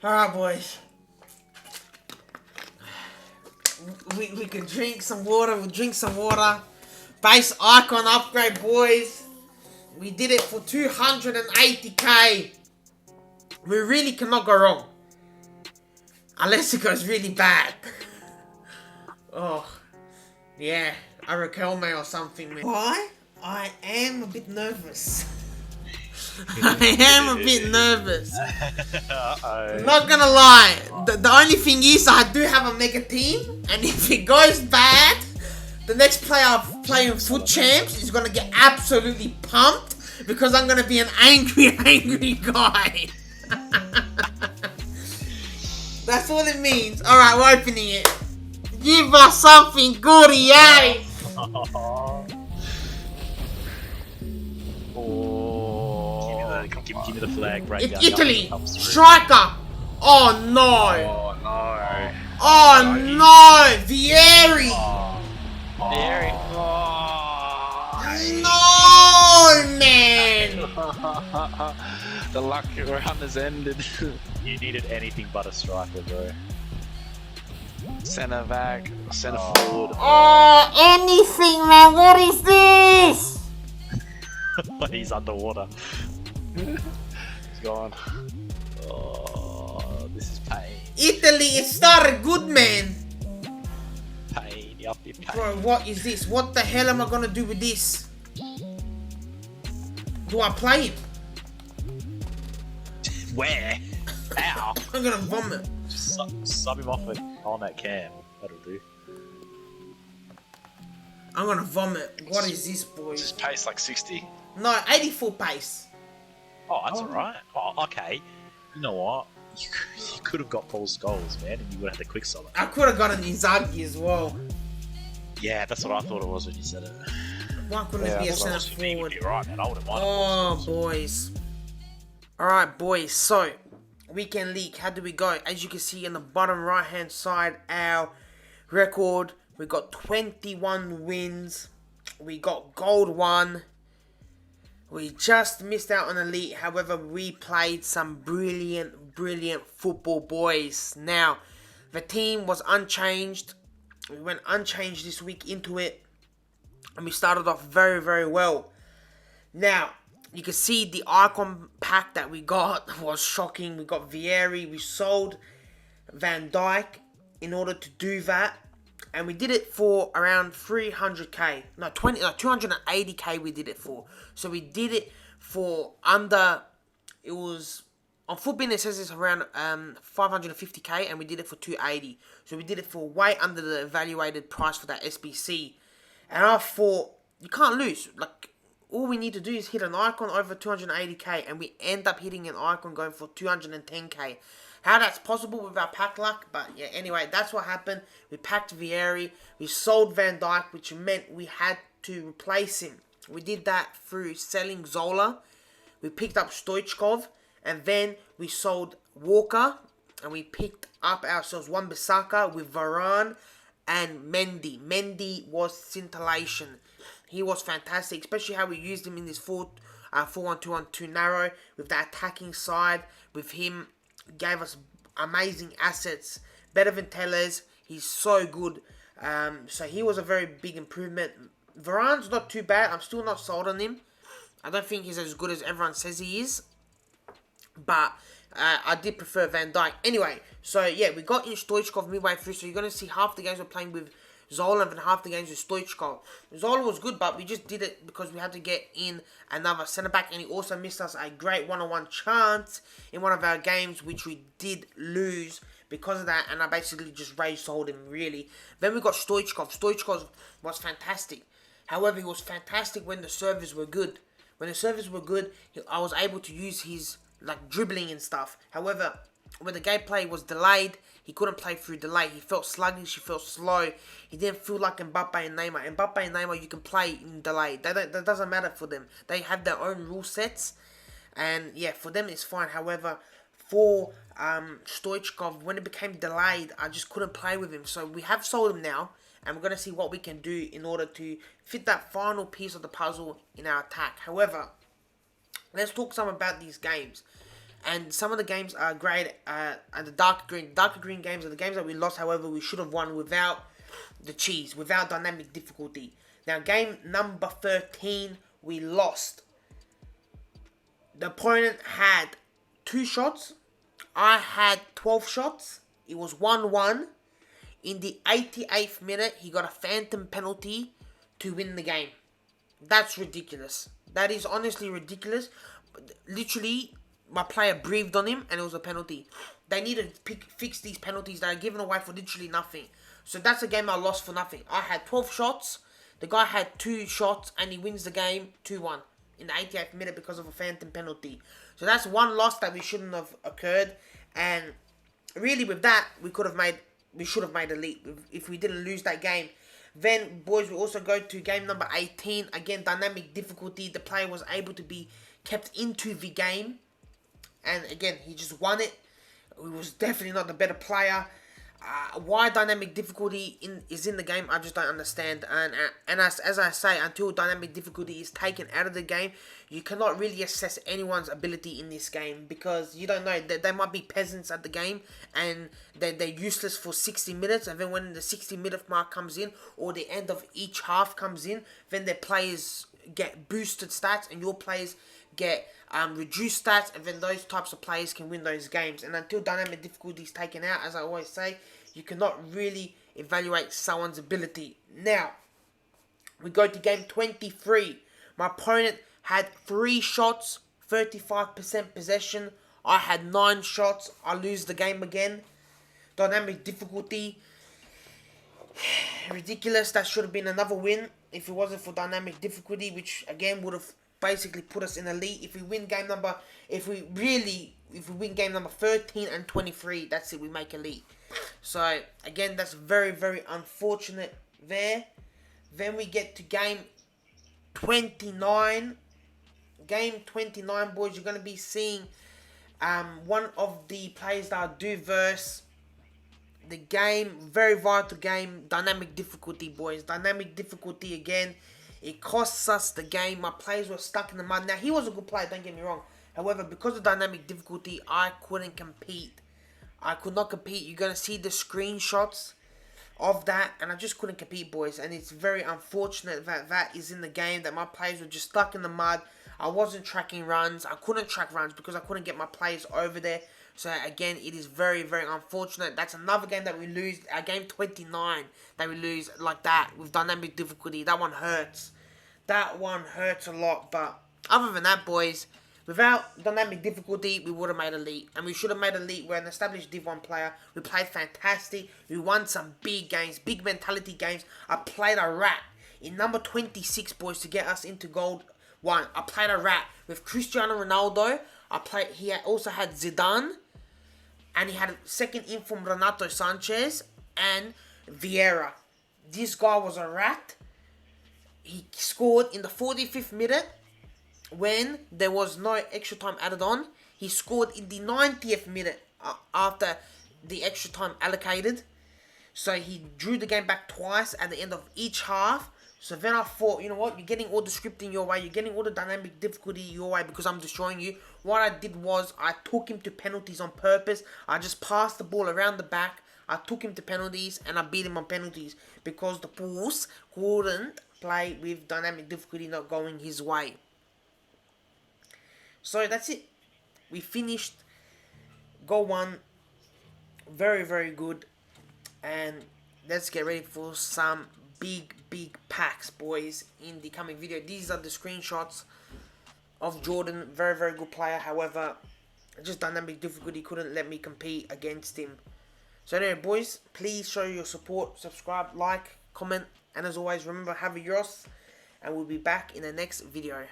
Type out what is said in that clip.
Alright, boys. We can drink some water. We'll drink some water. Base icon upgrade, boys. We did it for 280k. We really cannot go wrong. Unless it goes really bad. Oh. Yeah. I Raquelme or something, man. Why? I am a bit nervous. I am a bit nervous. I'm not gonna lie. The only thing is I do have a mega team, and if it goes bad, the next player I play with Foot Champs is gonna get absolutely pumped because I'm gonna be an angry guy. That's all it means. Alright, we're opening it. Give us something good, yay! Give me the flag right now. Italy! Striker! Oh no! Oh no! Oh no! Vieri! Vieri! No, man! The luck round has ended. You needed anything but a striker, bro. Centre back, centre forward. Oh, anything, man! What is this? He's underwater. He's gone. Oh, this is pain. Italy, it started good, man. Pain, yup, pain. Bro, what is this? What the hell am I gonna do with this? Do I play it? Where? Ow! I'm gonna vomit. Sub him off on that cam. That'll do. I'm gonna vomit. What is this, boys? Just pace like 60. No, 84 pace. Oh, that's alright. Oh, okay. You know what? You could have got Paul Scholes, man, and you would have had the quick solid. I could have gotten Inzaghi as well. Yeah, that's what I thought it was when you said it. Why couldn't it be a centre forward? You're right, man. I would have won. Oh, boys. Alright, boys. So, weekend league. How do we go? As you can see in the bottom right hand side, our record. We got 21 wins. We got gold 1. We just missed out on elite. However, we played some brilliant football, boys. Now, the team was unchanged. We went unchanged this week into it. And we started off very well. Now, you can see the icon pack that we got was shocking. We got Vieri. We sold Van Dijk in order to do that. And we did it for around 300k. No, 280k we did it for. So we did it for under, it was, on Footbin it says it's around 550k, and we did it for 280. So we did it for way under the evaluated price for that SBC. And I thought, you can't lose. Like, all we need to do is hit an icon over 280k, and we end up hitting an icon going for 210k. How that's possible with our pack luck, but yeah, anyway, that's what happened. We packed Vieri, we sold Van Dijk, which meant we had to replace him. We did that through selling Zola. We picked up Stoichkov, and then we sold Walker, and we picked up ourselves Wan-Bissaka with Varane and Mendy. Mendy was scintillation. He was fantastic, especially how we used him in this 4-1-2-1-2 narrow with the attacking side. With him, gave us amazing assets, better than Tellez. He's so good. So he was a very big improvement. Varane's not too bad. I'm still not sold on him. I don't think he's as good as everyone says he is. But I did prefer Van Dijk. Anyway, so yeah, we got in Stoichkov midway through. So you're going to see half the games we're playing with Zola and half the games with Stoichkov. Zola was good, but we just did it because we had to get in another centre-back. And he also missed us a great one-on-one chance in one of our games, which we did lose because of that. And I basically just rage-sold him, really. Then we got Stoichkov. Stoichkov was fantastic. However, he was fantastic when the servers were good. When the servers were good, I was able to use his like dribbling and stuff. However, when the gameplay was delayed, he couldn't play through delay. He felt sluggish, he felt slow. He didn't feel like Mbappe and Neymar. Mbappe and Neymar, you can play in delay. That doesn't matter for them. They have their own rule sets. And yeah, for them it's fine. However, for Stoichkov, when it became delayed, I just couldn't play with him. So we have sold him now. And we're going to see what we can do in order to fit that final piece of the puzzle in our attack. However, let's talk some about these games. And some of the games are great. And the darker green games are the games that we lost. However, we should have won without the cheese, without dynamic difficulty. Now, game number 13, we lost. The opponent had 2 shots. I had 12 shots. It was 1-1. In the 88th minute, he got a phantom penalty to win the game. That's ridiculous. That is honestly ridiculous. Literally, my player breathed on him and it was a penalty. They need to fix these penalties that are given away for literally nothing. So that's a game I lost for nothing. I had 12 shots. The guy had 2 shots and he wins the game 2-1 in the 88th minute because of a phantom penalty. So that's one loss that we shouldn't have occurred. And really with that, we should have made a leap if we didn't lose that game. Then, boys, we also go to game number 18. Again, dynamic difficulty. The player was able to be kept into the game. And again, he just won it. He was definitely not the better player. Why dynamic difficulty is in the game, I just don't understand. And as I say, until dynamic difficulty is taken out of the game, you cannot really assess anyone's ability in this game, because you don't know. They might be peasants at the game and they're useless for 60 minutes, and then when the 60-minute mark comes in, or the end of each half comes in, then their players get boosted stats and your players get reduced stats, and then those types of players can win those games. And until dynamic difficulty is taken out, as I always say, you cannot really evaluate someone's ability. Now, we go to game 23. My opponent had 3 shots, 35% possession. I had 9 shots. I lose the game again. Dynamic difficulty, ridiculous. That should have been another win if it wasn't for dynamic difficulty, which again would have basically put us in a lead. If we win game number 13 and 23, that's it, we make a lead. So again, that's very, very unfortunate there. Then we get to game 29. Game 29, boys, you're going to be seeing one of the players that I do verse. The game, very vital game, dynamic difficulty, boys. Dynamic difficulty again. It costs us the game. My players were stuck in the mud. Now, he was a good player, don't get me wrong. However, because of dynamic difficulty, I couldn't compete. I could not compete. You're going to see the screenshots of that, and I just couldn't compete, boys. And it's very unfortunate that that is in the game, that my players were just stuck in the mud. I wasn't tracking runs. I couldn't track runs because I couldn't get my players over there. So again, it is very, very unfortunate. That's another game that we lose. Game 29 that we lose like that with dynamic difficulty. That one hurts. That one hurts a lot. But other than that, boys, without dynamic difficulty, we would have made a lead. And we should have made a lead. We're an established Div 1 player. We played fantastic. We won some big games, big mentality games. I played a rat in number 26, boys, to get us into Gold 1. I played a rat with Cristiano Ronaldo. He also had Zidane. And he had a second in from Renato Sanchez and Vieira. This guy was a rat. He scored in the 45th minute when there was no extra time added on. He scored in the 90th minute after the extra time allocated. So he drew the game back twice at the end of each half. So then I thought, you know what, you're getting all the scripting your way, you're getting all the dynamic difficulty your way because I'm destroying you. What I did was, I took him to penalties on purpose. I just passed the ball around the back, I took him to penalties, and I beat him on penalties because the Bulls couldn't play with dynamic difficulty not going his way. So that's it. We finished Goal 1. Very, very good. And let's get ready for some big packs, boys, in the coming video. These are the screenshots of Jordan. Very, very good player. However, just dynamic difficulty couldn't let me compete against him. So anyway, boys, please show your support, subscribe, like, comment, and as always, remember, have a yours, and we'll be back in the next video.